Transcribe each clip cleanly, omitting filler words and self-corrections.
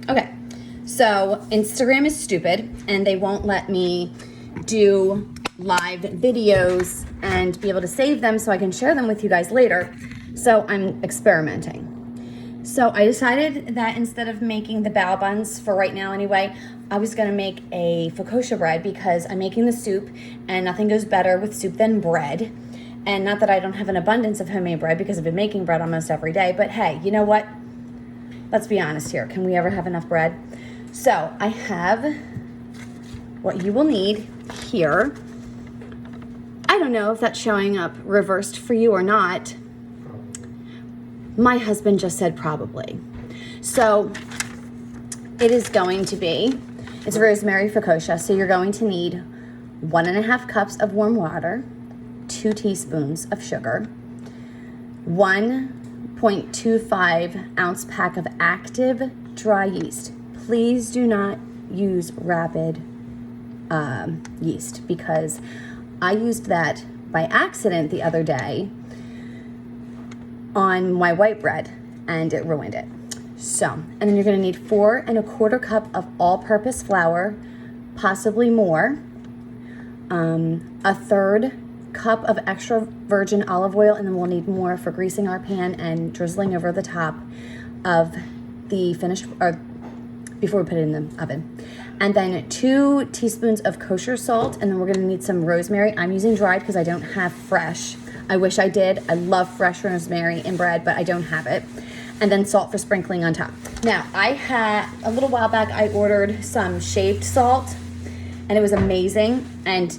Okay, so Instagram is stupid and they won't let me do live videos and be able to save them so I can share them with you guys later. So I'm experimenting. So I decided that instead of making the bao buns for right now anyway, I was gonna make a focaccia bread because I'm making the soup and nothing goes better with soup than bread. And not that I don't have an abundance of homemade bread because I've been making bread almost every day, but hey, you know what? Let's be honest here. Can we ever have enough bread? So I have what you will need here. I don't know if that's showing up reversed for you or not. My husband just said probably. So it is going to be, it's Rosemary Focaccia. So you're going to need 1.5 cups of warm water, 2 teaspoons of sugar, 1.25 ounce pack of active dry yeast. Please do not use rapid yeast because I used that by accident the other day on my white bread and it ruined it. So, and then you're gonna need 4.25 cup of all-purpose flour, possibly more, 1/3 cup of extra virgin olive oil, and then we'll need more for greasing our pan and drizzling over the top of the finished, or before we put it in the oven. And then 2 teaspoons of kosher salt, and then we're gonna need some rosemary. I'm using dried because I don't have fresh. I wish I did. I love fresh rosemary in bread, but I don't have it. And then salt for sprinkling on top. Now, I had, a little while back, I ordered some shaved salt, and it was amazing. And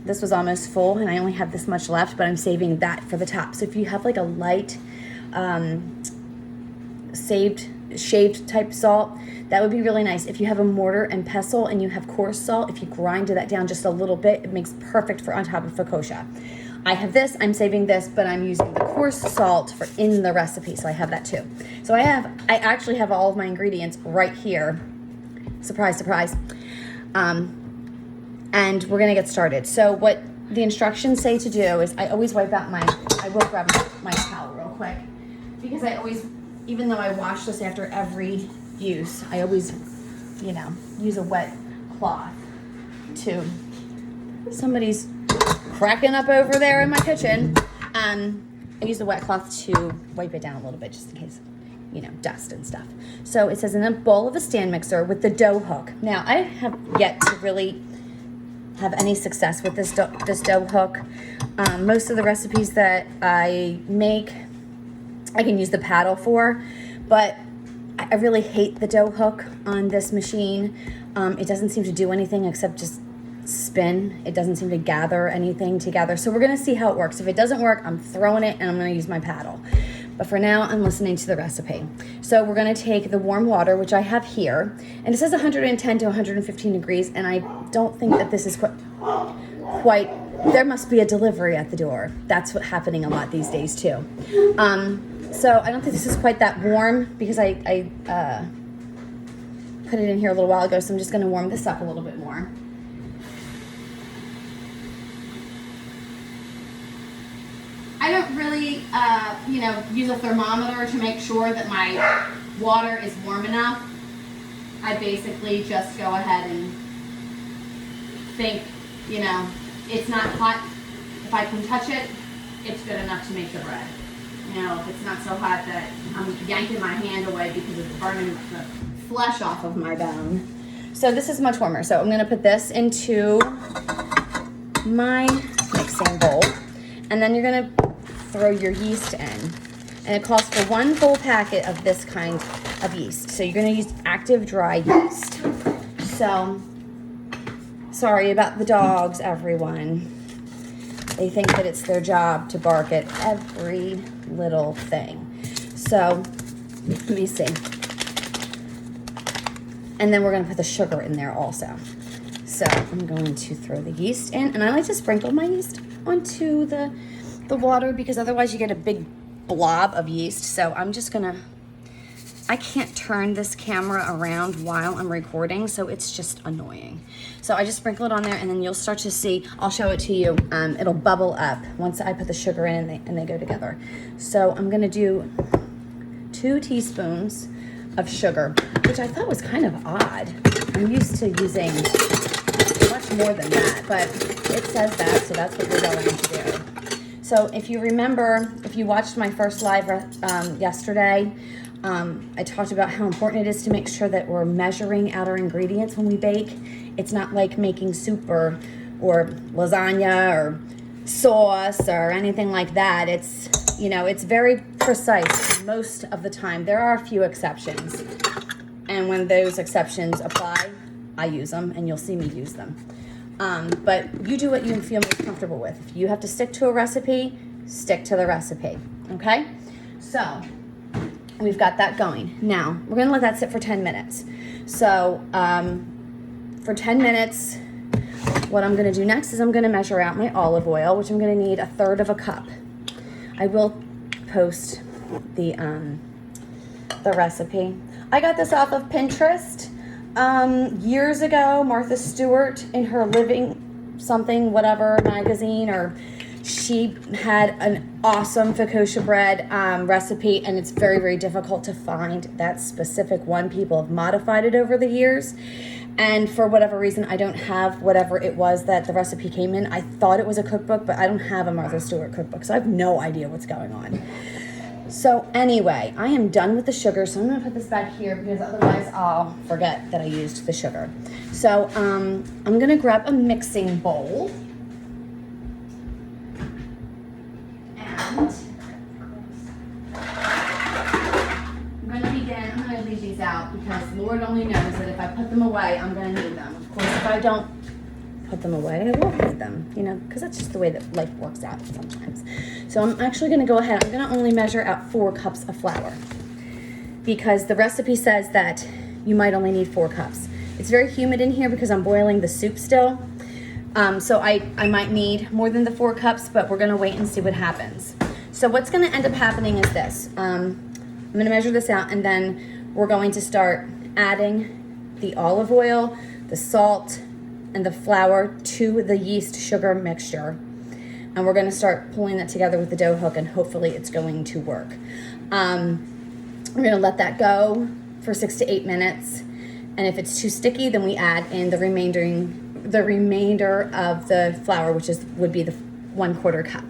this was almost full, and I only have this much left, but I'm saving that for the top. So if you have like a light, shaved type salt, that would be really nice. If you have a mortar and pestle and you have coarse salt, if you grind that down just a little bit, it makes perfect for on top of focaccia. I have this, I'm saving this, but I'm using the coarse salt for in the recipe, so I have that too. So I actually have all of my ingredients right here. Surprise, surprise. And we're gonna get started. So what the instructions say to do is I always wipe out I will grab my towel real quick because I always, even though I wash this after every use, I always, use a wet cloth to, somebody's cracking up over there in my kitchen. I use the wet cloth to wipe it down a little bit just in case, dust and stuff. So it says in a bowl of a stand mixer with the dough hook. Now I have yet to really have any success with this dough hook. Most of the recipes that I make, I can use the paddle for, but I really hate the dough hook on this machine. It doesn't seem to do anything except just spin. It doesn't seem to gather anything together. So we're gonna see how it works. If it doesn't work, I'm throwing it and I'm gonna use my paddle. But for now, I'm listening to the recipe. So we're gonna take the warm water, which I have here, and it says 110 to 115 degrees, and I don't think that this is quite, there must be a delivery at the door. That's what's happening a lot these days too. So I don't think this is quite that warm because I put it in here a little while ago, so I'm just gonna warm this up a little bit more. I don't really, use a thermometer to make sure that my water is warm enough. I basically just go ahead and think, it's not hot. If I can touch it, it's good enough to make the bread. If it's not so hot that I'm yanking my hand away because it's burning the flesh off of my bone. So this is much warmer. So I'm gonna put this into my mixing bowl, and then you're gonna throw your yeast in. And it calls for 1 full packet of this kind of yeast. So you're gonna use active dry yeast. So, sorry about the dogs, everyone. They think that it's their job to bark at every little thing. So, let me see. And then we're gonna put the sugar in there also. So I'm going to throw the yeast in, and I like to sprinkle my yeast onto the water because otherwise you get a big blob of yeast. So I'm just gonna, I can't turn this camera around while I'm recording, so it's just annoying. So I just sprinkle it on there, and then you'll start to see, I'll show it to you, it'll bubble up once I put the sugar in and they go together. So I'm gonna do 2 teaspoons of sugar, which I thought was kind of odd. I'm used to using much more than that, but it says that, so that's what we're going to do. So if you remember, if you watched my first live yesterday, I talked about how important it is to make sure that we're measuring out our ingredients when we bake. It's not like making soup or lasagna or sauce or anything like that. It's, you know, it's very precise most of the time. There are a few exceptions. And when those exceptions apply, I use them, and you'll see me use them. But you do what you feel most comfortable with. If you have to stick to a recipe, stick to the recipe, okay? So we've got that going. Now, we're gonna let that sit for 10 minutes. So for 10 minutes, what I'm gonna do next is I'm gonna measure out my olive oil, which I'm gonna need 1/3 cup. I will post the recipe. I got this off of Pinterest years ago. Martha Stewart, in her Living Something Whatever magazine, or she had an awesome focaccia bread recipe, and it's very, very difficult to find that specific one. People have modified it over the years, and for whatever reason, I don't have whatever it was that the recipe came in. I thought it was a cookbook, but I don't have a Martha Stewart cookbook, so I have no idea what's going on. So anyway, I am done with the sugar, so I'm gonna put this back here because otherwise I'll forget that I used the sugar. So I'm gonna grab a mixing bowl. And I'm gonna leave these out because Lord only knows that if I put them away, I'm gonna need them. Of course, if I don't put them away, I will need them, you know, because that's just the way that life works out sometimes. So I'm actually gonna go ahead, I'm gonna only measure out 4 cups of flour because the recipe says that you might only need 4 cups. It's very humid in here because I'm boiling the soup still. So I might need more than the 4 cups, but we're gonna wait and see what happens. So what's gonna end up happening is this. I'm gonna measure this out, and then we're going to start adding the olive oil, the salt, and the flour to the yeast sugar mixture. And we're gonna start pulling that together with the dough hook, and hopefully it's going to work. We're gonna let that go for 6 to 8 minutes. And if it's too sticky, then we add in the remainder of the flour, which would be the 1/4 cup.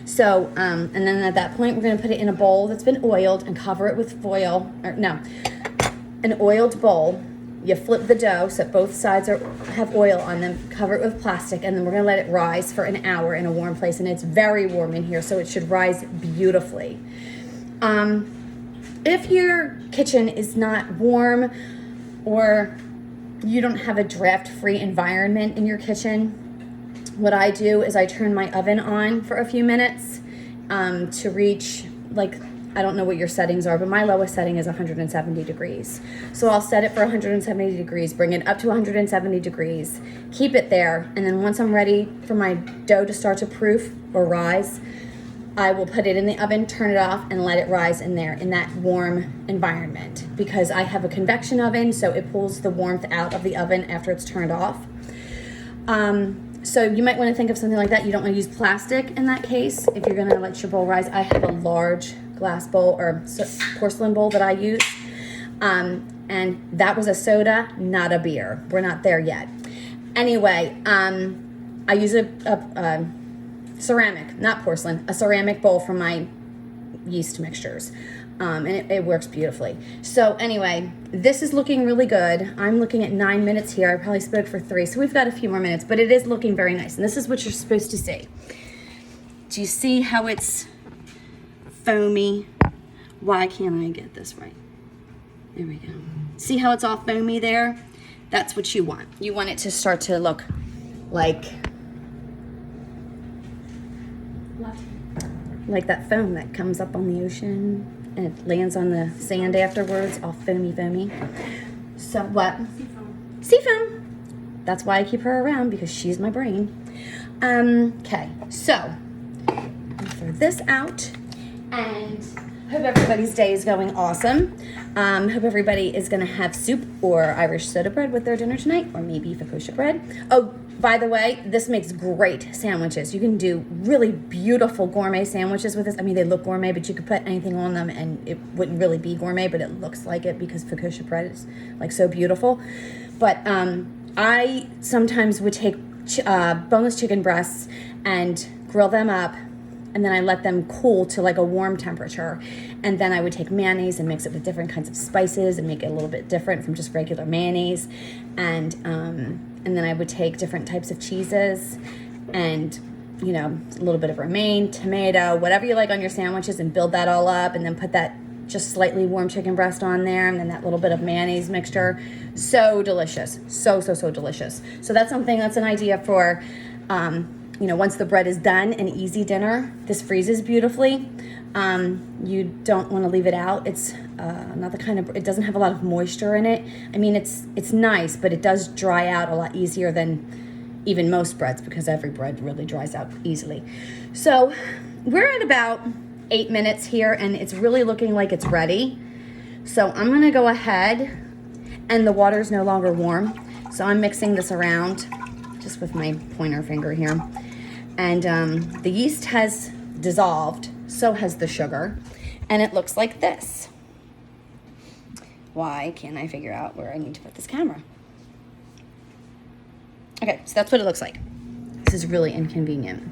So, and then at that point, we're gonna put it in a bowl that's been oiled and cover it with foil, an oiled bowl. You flip the dough so that both sides have oil on them, cover it with plastic, and then we're gonna let it rise for an hour in a warm place. And it's very warm in here, so it should rise beautifully. If your kitchen is not warm or you don't have a draft-free environment in your kitchen, what I do is I turn my oven on for a few minutes to reach, like, I don't know what your settings are, but my lowest setting is 170 degrees. So I'll set it for 170 degrees, bring it up to 170 degrees, keep it there, and then once I'm ready for my dough to start to proof or rise, I will put it in the oven, turn it off, and let it rise in there in that warm environment. Because I have a convection oven, so it pulls the warmth out of the oven after it's turned off. So you might want to think of something like that. You don't want to use plastic in that case if you're going to let your bowl rise. I have a large glass bowl or porcelain bowl that I use. And that was a soda, not a beer. We're not there yet. Anyway, I use a ceramic, not porcelain, a ceramic bowl for my yeast mixtures. And it works beautifully. So anyway, this is looking really good. I'm looking at 9 minutes here. I probably spoke for 3, so we've got a few more minutes, but it is looking very nice. And this is what you're supposed to see. Do you see how it's foamy? Why can't I get this right? There we go. See how it's all foamy there? That's what you want. You want it to start to look like that foam that comes up on the ocean and it lands on the sand afterwards, all foamy. So what? Sea foam. That's why I keep her around, because she's my brain. Okay, so throw this out, and Hope everybody's day is going awesome. Hope everybody is going to have soup or Irish soda bread with their dinner tonight, or maybe focaccia bread. Oh, by the way, this makes great sandwiches. You can do really beautiful gourmet sandwiches with this. I mean, they look gourmet, but you could put anything on them and it wouldn't really be gourmet, but it looks like it because focaccia bread is like so beautiful. But I sometimes would take boneless chicken breasts and grill them up, and then I let them cool to like a warm temperature. And then I would take mayonnaise and mix it with different kinds of spices and make it a little bit different from just regular mayonnaise. And then I would take different types of cheeses and, you know, a little bit of romaine, tomato, whatever you like on your sandwiches, and build that all up, and then put that just slightly warm chicken breast on there, and then that little bit of mayonnaise mixture. So delicious. So delicious. So that's something, that's an idea for, you know, once the bread is done, an easy dinner. This freezes beautifully. You don't want to leave it out. It's not the kind of, it doesn't have a lot of moisture in it. I mean, it's nice, but it does dry out a lot easier than even most breads, because every bread really dries out easily. So we're at about 8 minutes here, and it's really looking like it's ready. So I'm gonna go ahead, and the water's no longer warm, so I'm mixing this around just with my pointer finger here. And the yeast has dissolved, so has the sugar, and it looks like this. Why can't I figure out where I need to put this camera? Okay, so that's what it looks like. This is really inconvenient,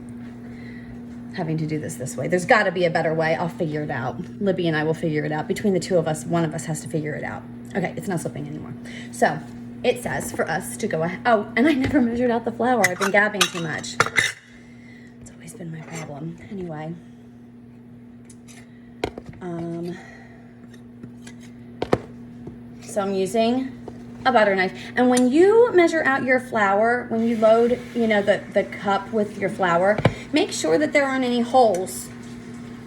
having to do this way. There's got to be a better way. I'll figure it out. Libby and I will figure it out. Between the two of us, one of us has to figure it out. Okay, it's not slipping anymore. So it says for us to go ahead. Oh, and I never measured out the flour. I've been gabbing too much. It's always been my problem. Anyway. So I'm using a butter knife. And when you measure out your flour, when you load, you know, the cup with your flour, make sure that there aren't any holes,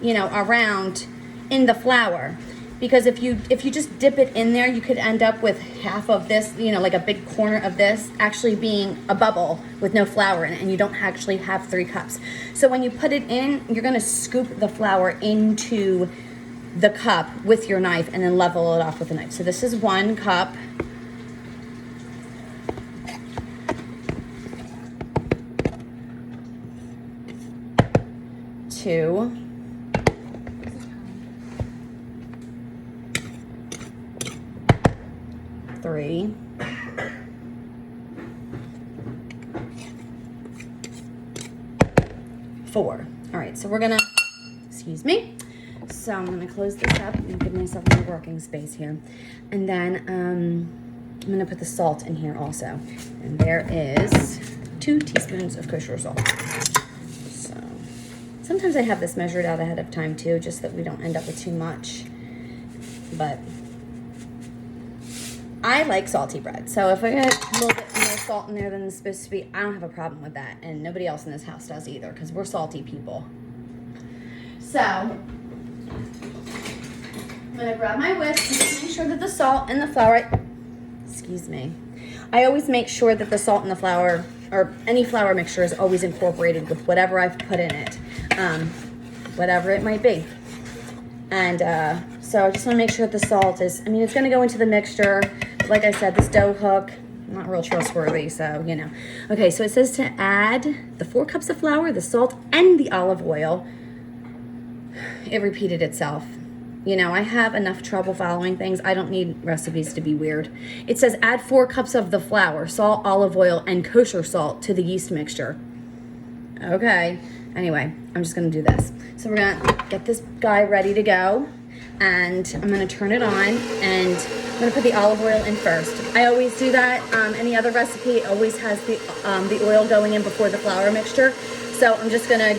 you know, around in the flour. Because if you just dip it in there, you could end up with half of this, you know, like a big corner of this actually being a bubble with no flour in it, and you don't actually have 3 cups. So when you put it in, you're gonna scoop the flour into the cup with your knife and then level it off with a knife. So this is 1 cup. Two. 3. 4. All right, so we're gonna, excuse me. So I'm gonna close this up and give myself more working space here. And then I'm gonna put the salt in here also. And there is 2 teaspoons of kosher salt. So sometimes I have this measured out ahead of time too, just that we don't end up with too much. But I like salty bread. So if I get a little bit more salt in there than it's supposed to be, I don't have a problem with that. And nobody else in this house does either, because we're salty people. So I'm gonna grab my whisk and just make sure that the salt and the flour, excuse me. I always make sure that the salt and the flour, or any flour mixture, is always incorporated with whatever I've put in it, whatever it might be. And so I just wanna make sure that the salt is, I mean, it's gonna go into the mixture. Like I said, this dough hook, not real trustworthy, so, you know. Okay, so it says to add the 4 cups of flour, the salt, and the olive oil. It repeated itself. You know, I have enough trouble following things. I don't need recipes to be weird. It says add 4 cups of the flour, salt, olive oil, and kosher salt to the yeast mixture. Okay. Anyway, I'm just gonna do this. So we're gonna get this guy ready to go, and I'm gonna turn it on, and I'm gonna put the olive oil in first. I always do that. Any other recipe always has the oil going in before the flour mixture. So I'm just gonna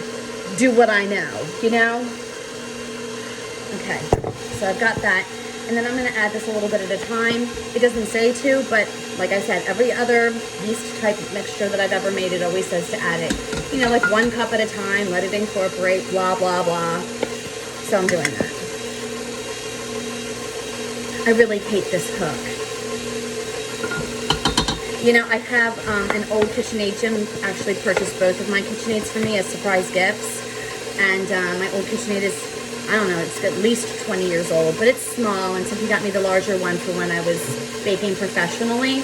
do what I know, you know? Okay, so I've got that. And then I'm gonna add this a little bit at a time. It doesn't say to, but like I said, every other yeast type mixture that I've ever made, it always says to add it, you know, like 1 cup at a time, let it incorporate, blah, blah, blah. So I'm doing that. I really hate this hook. You know, I have an old KitchenAid. Jim actually purchased both of my KitchenAids for me as surprise gifts. And my old KitchenAid is I don't know, it's at least 20 years old, but it's small, and so he got me the larger one for when I was baking professionally,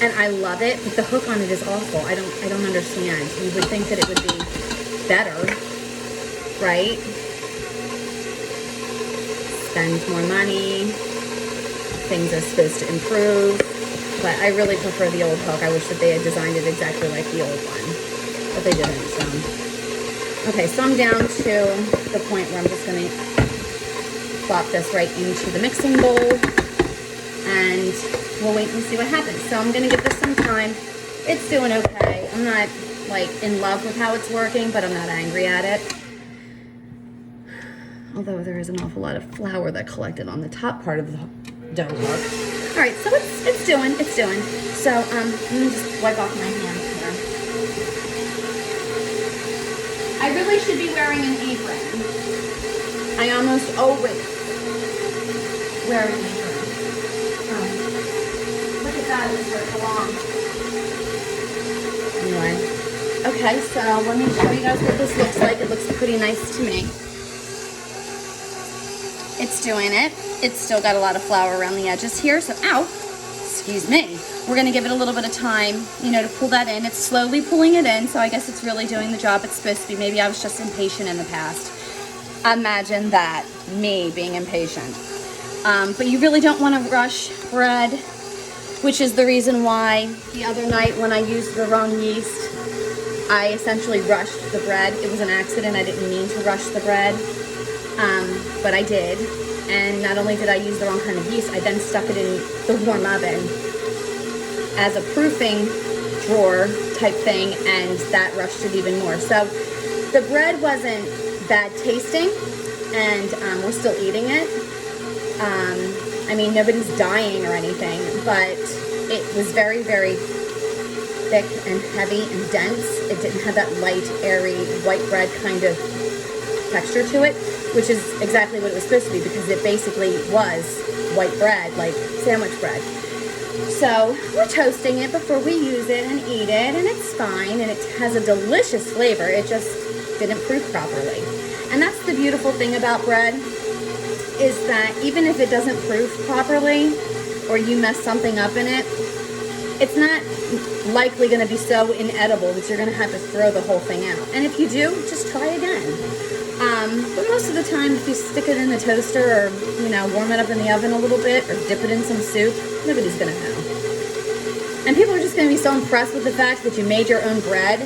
and I love it, but the hook on it is awful. I don't understand. You would think that it would be better, right? Spend more money, things are supposed to improve, but I really prefer the old hook. I wish that they had designed it exactly like the old one, but they didn't, so. Okay, so I'm down to the point where I'm just going to plop this right into the mixing bowl, and we'll wait and see what happens. So I'm going to give this some time. It's doing okay. I'm not, like, in love with how it's working, but I'm not angry at it. Although there is an awful lot of flour that collected on the top part of the dough hook. All right, so it's doing. So let me just wipe off my hands here. I really should be wearing an apron. I almost always wear an apron. Look at that, it's very long. Anyway, okay, so let me show you guys what this looks like. It looks pretty nice to me. It's doing it. It's still got a lot of flour around the edges here, so ow, excuse me. We're gonna give it a little bit of time, you know, to pull that in. It's slowly pulling it in, so I guess it's really doing the job it's supposed to be. Maybe I was just impatient in the past. Imagine that, me being impatient. But you really don't wanna rush bread, which is the reason why the other night when I used the wrong yeast, I essentially rushed the bread. It was an accident, I didn't mean to rush the bread, but I did. And not only did I use the wrong kind of yeast, I then stuck it in the warm oven as a proofing drawer type thing, and that rushed it even more. So the bread wasn't bad tasting, and we're still eating it. I mean, nobody's dying or anything, but it was very, very thick and heavy and dense. It didn't have that light, airy, white bread kind of texture to it, which is exactly what it was supposed to be, because it basically was white bread, like sandwich bread. So we're toasting it before we use it and eat it, and it's fine, and it has a delicious flavor. It just didn't proof properly. And that's the beautiful thing about bread, is that even if it doesn't proof properly, or you mess something up in it, it's not likely going to be so inedible that you're going to have to throw the whole thing out. And if you do, just try again. But most of the time, if you stick it in the toaster, or, you know, warm it up in the oven a little bit, or dip it in some soup, nobody's going to know. And people are just going to be so impressed with the fact that you made your own bread,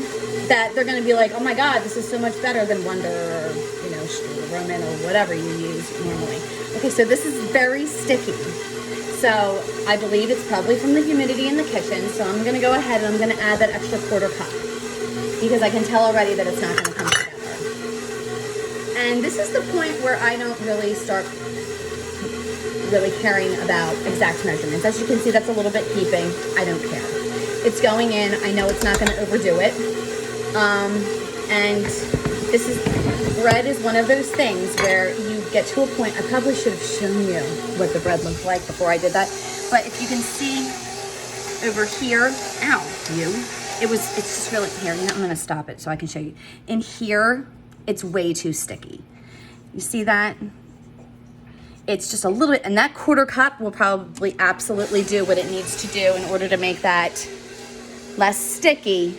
that they're going to be like, oh my God, this is so much better than Wonder, or, you know, Roman, or whatever you use normally. Okay, so this is very sticky. So I believe it's probably from the humidity in the kitchen. So I'm going to go ahead and I'm going to add that extra quarter cup, because I can tell already that it's not going to come together. And this is the point where I don't really start really caring about exact measurements. As you can see, that's a little bit heaping. I don't care. It's going in. I know it's not going to overdo it. And this is, bread is one of those things where you get to a point. I probably should have shown you what the bread looked like before I did that. But if you can see over here, it's just really, here, I'm going to stop it so I can show you. In here, it's way too sticky. You see that? It's just a little bit, and that quarter cup will probably absolutely do what it needs to do in order to make that less sticky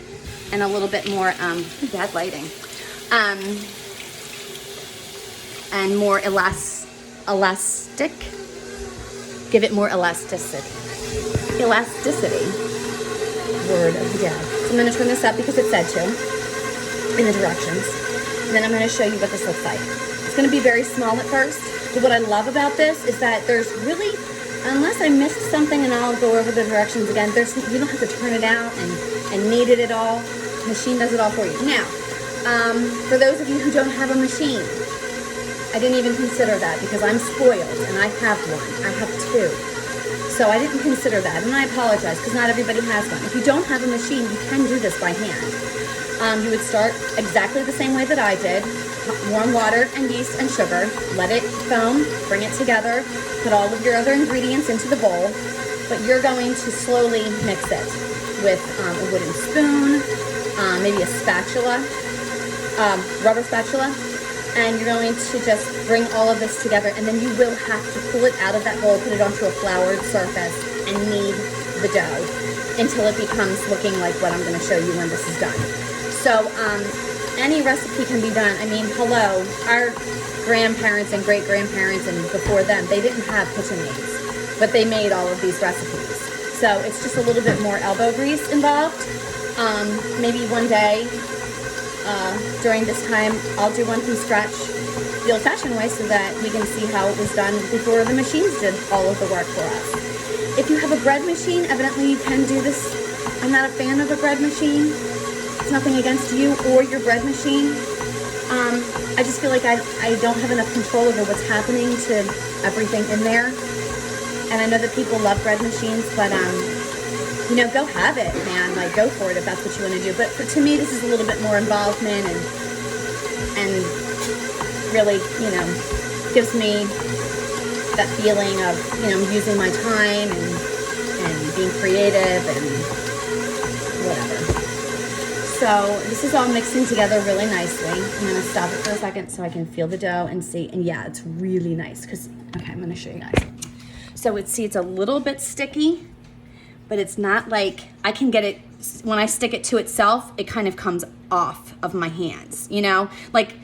and a little bit more, bad lighting, and more elastic. Give it more elasticity. Word of the day. So I'm going to turn this up because it said to in the directions. And then I'm going to show you what this looks like. It's going to be very small at first, but what I love about this is that there's really, unless I missed something and I'll go over the directions again, you don't have to turn it out and knead it at all. The machine does it all for you. Now, for those of you who don't have a machine, I didn't even consider that because I'm spoiled and I have one. I have two. So I didn't consider that, and I apologize because not everybody has one. If you don't have a machine, you can do this by hand. You would start exactly the same way that I did. Warm water and yeast and sugar. Let it foam. Bring it together. Put all of your other ingredients into the bowl. But you're going to slowly mix it with a wooden spoon, maybe a spatula, rubber spatula. And you're going to just bring all of this together, and then you will have to pull it out of that bowl, put it onto a floured surface, and knead the dough until it becomes looking like what I'm going to show you when this is done. So any recipe can be done. I mean, hello, our grandparents and great-grandparents and before them, they didn't have KitchenAids, but they made all of these recipes. So it's just a little bit more elbow grease involved. Maybe one day during this time, I'll do one from scratch the old-fashioned way so that we can see how it was done before the machines did all of the work for us. If you have a bread machine, evidently you can do this. I'm not a fan of a bread machine. It's nothing against you or your bread machine. I just feel like I don't have enough control over what's happening to everything in there. And I know that people love bread machines, but you know, go have it, man. Like, go for it if that's what you want to do. But to me, this is a little bit more involvement and really, you know, gives me that feeling of, you know, using my time and being creative and whatever. So this is all mixing together really nicely. I'm going to stop it for a second so I can feel the dough and see. And yeah, it's really nice because, okay, I'm going to show you guys. So it's a little bit sticky, but it's not like, I can get it, when I stick it to itself, it kind of comes off of my hands, you know? Like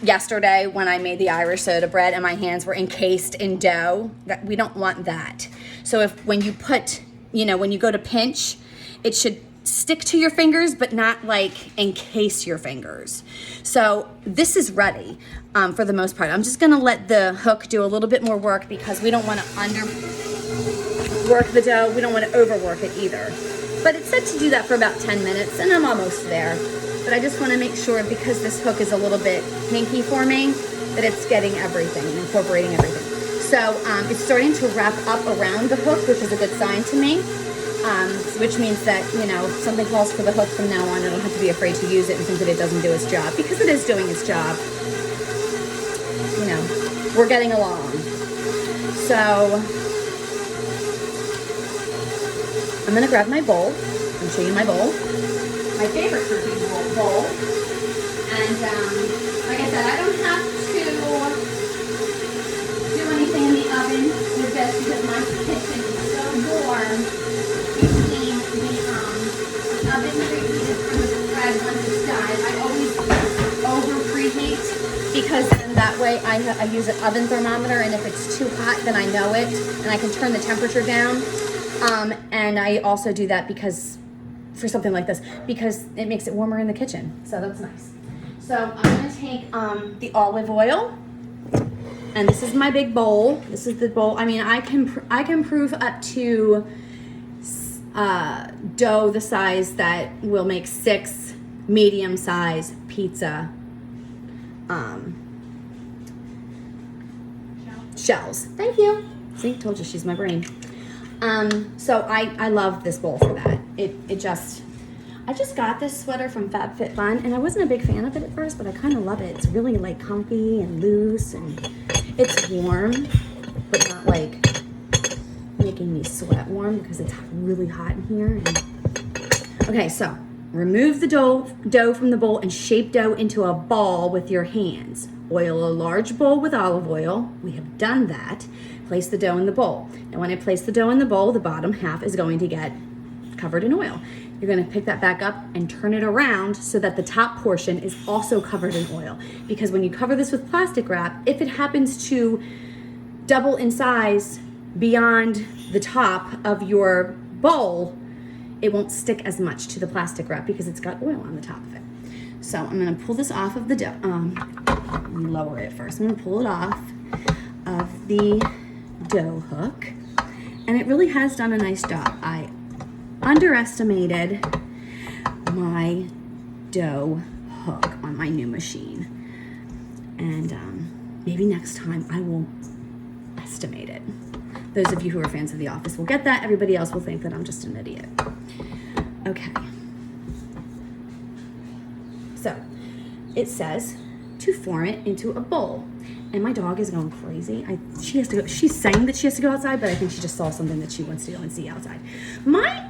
yesterday when I made the Irish soda bread and my hands were encased in dough, that we don't want that. So when you put, you know, when you go to pinch, it should stick to your fingers, but not like encase your fingers. So this is ready for the most part. I'm just gonna let the hook do a little bit more work because we don't wanna underwork the dough. We don't wanna overwork it either. But it's said to do that for about 10 minutes and I'm almost there. But I just wanna make sure, because this hook is a little bit hinky for me, that it's getting everything and incorporating everything. So it's starting to wrap up around the hook, which is a good sign to me. Which means that, you know, if something calls for the hook from now on, I don't have to be afraid to use it and think that it doesn't do its job, because it is doing its job. You know, we're getting along. So I'm gonna grab my bowl and show you my bowl. My favorite cooking bowl. And like I said, I don't have to do anything in the oven with this because my kitchen is so warm. Oven preheated for the bread once it's done. I always over preheat because then that way I use an oven thermometer, and if it's too hot, then I know it and I can turn the temperature down. And I also do that because for something like this, because it makes it warmer in the kitchen. So that's nice. So I'm gonna take the olive oil, and this is my big bowl. This is the bowl. I mean, I can proof up to dough the size that will make 6 medium-size pizza shells. Thank you. See, told you she's my brain. So I love this bowl for that. I just got this sweater from FabFitFun, and I wasn't a big fan of it at first, but I kind of love it. It's really like comfy and loose, and it's warm, but not like making me sweat warm because it's really hot in here. Okay, so remove the dough from the bowl and shape dough into a ball with your hands. Oil a large bowl with olive oil. We have done that. Place the dough in the bowl. Now when I place the dough in the bowl, the bottom half is going to get covered in oil. You're going to pick that back up and turn it around so that the top portion is also covered in oil. Because when you cover this with plastic wrap, if it happens to double in size beyond the top of your bowl, it won't stick as much to the plastic wrap because it's got oil on the top of it. So I'm going to pull this off of the dough. Let me lower it first. I'm going to pull it off of the dough hook, and it really has done a nice job. I underestimated my dough hook on my new machine, and maybe next time I will estimate it. Those of you who are fans of The Office will get that. Everybody else will think that I'm just an idiot. Okay. So it says to form it into a bowl. And my dog is going crazy. She has to go. She's saying that she has to go outside, but I think she just saw something that she wants to go and see outside. My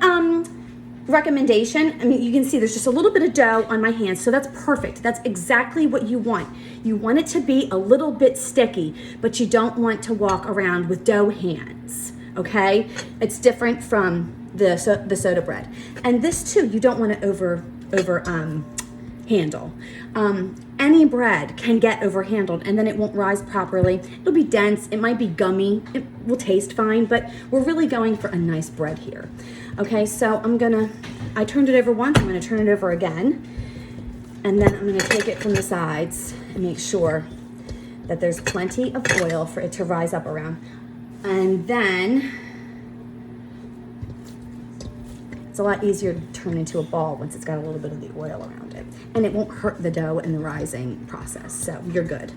recommendation, I mean, you can see there's just a little bit of dough on my hands, so that's perfect. That's exactly what you want. You want it to be a little bit sticky, but you don't want to walk around with dough hands, okay? It's different from the soda bread. And this too, you don't want to over handle. Any bread can get overhandled and then it won't rise properly. It'll be dense, it might be gummy, it will taste fine, but we're really going for a nice bread here. Okay, so I turned it over once, I'm gonna turn it over again, and then I'm gonna take it from the sides and make sure that there's plenty of oil for it to rise up around. And then it's a lot easier to turn into a ball once it's got a little bit of the oil around it. And it won't hurt the dough in the rising process. So you're good.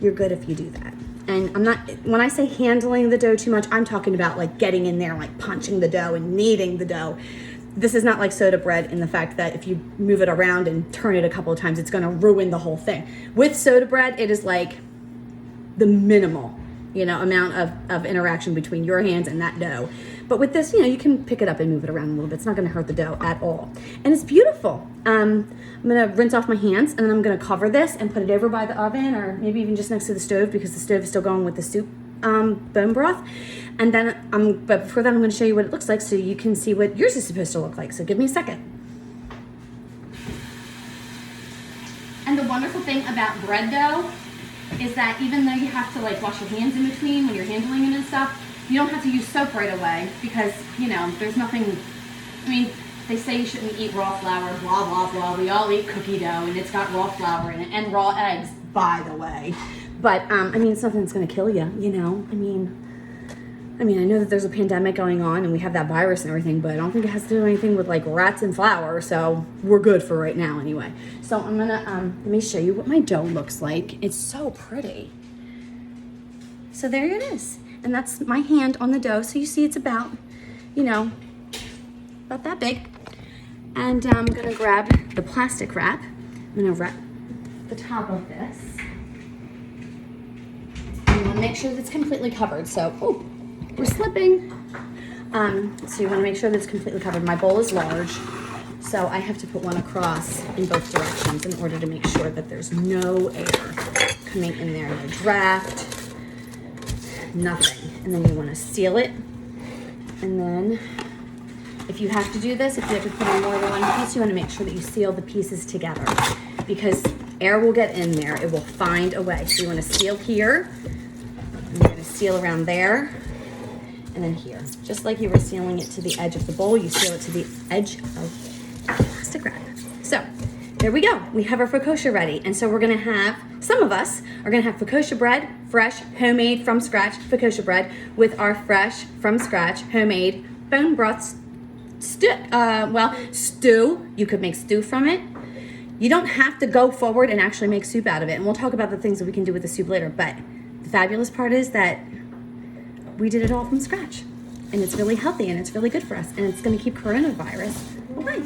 You're good if you do that. And when I say handling the dough too much, I'm talking about like getting in there, like punching the dough and kneading the dough. This is not like soda bread in the fact that if you move it around and turn it a couple of times, it's gonna ruin the whole thing. With soda bread, it is like the minimal, amount of interaction between your hands and that dough. But with this, you can pick it up and move it around a little bit. It's not gonna hurt the dough at all. And it's beautiful. I'm gonna rinse off my hands and then I'm gonna cover this and put it over by the oven or maybe even just next to the stove because the stove is still going with the soup bone broth. And then, but before that, I'm gonna show you what it looks like so you can see what yours is supposed to look like. So give me a second. And the wonderful thing about bread dough is that even though you have to like wash your hands in between when you're handling it and stuff, you don't have to use soap right away because, there's nothing, they say you shouldn't eat raw flour, blah, blah, blah. We all eat cookie dough and it's got raw flour in it and raw eggs, by the way. But, it's nothing that's gonna kill you, I know that there's a pandemic going on and we have that virus and everything, but I don't think it has to do anything with like rats and flour, so we're good for right now anyway. So I'm gonna, let me show you what my dough looks like. It's so pretty. So there it is. And that's my hand on the dough. So you see it's about, about that big. And I'm gonna grab the plastic wrap. I'm gonna wrap the top of this. And we'll make sure that it's completely covered. So, oh, we're slipping. So you wanna make sure that it's completely covered. My bowl is large, so I have to put one across in both directions in order to make sure that there's no air coming in there, no draft, nothing. And then you wanna seal it. And then if you have to do this, if you have to put on more than one piece, you wanna make sure that you seal the pieces together because air will get in there, it will find a way. So you wanna seal here, and you're gonna seal around there, and then here. Just like you were sealing it to the edge of the bowl, you seal it to the edge of the plastic wrap. So there we go. We have our focaccia ready. And so we're gonna have, some of us are gonna have focaccia bread, fresh, homemade, from scratch focaccia bread with our fresh, from scratch, homemade bone broth stew. You could make stew from it. You don't have to go forward and actually make soup out of it. And we'll talk about the things that we can do with the soup later. But the fabulous part is that we did it all from scratch. And it's really healthy and it's really good for us. And it's gonna keep coronavirus away.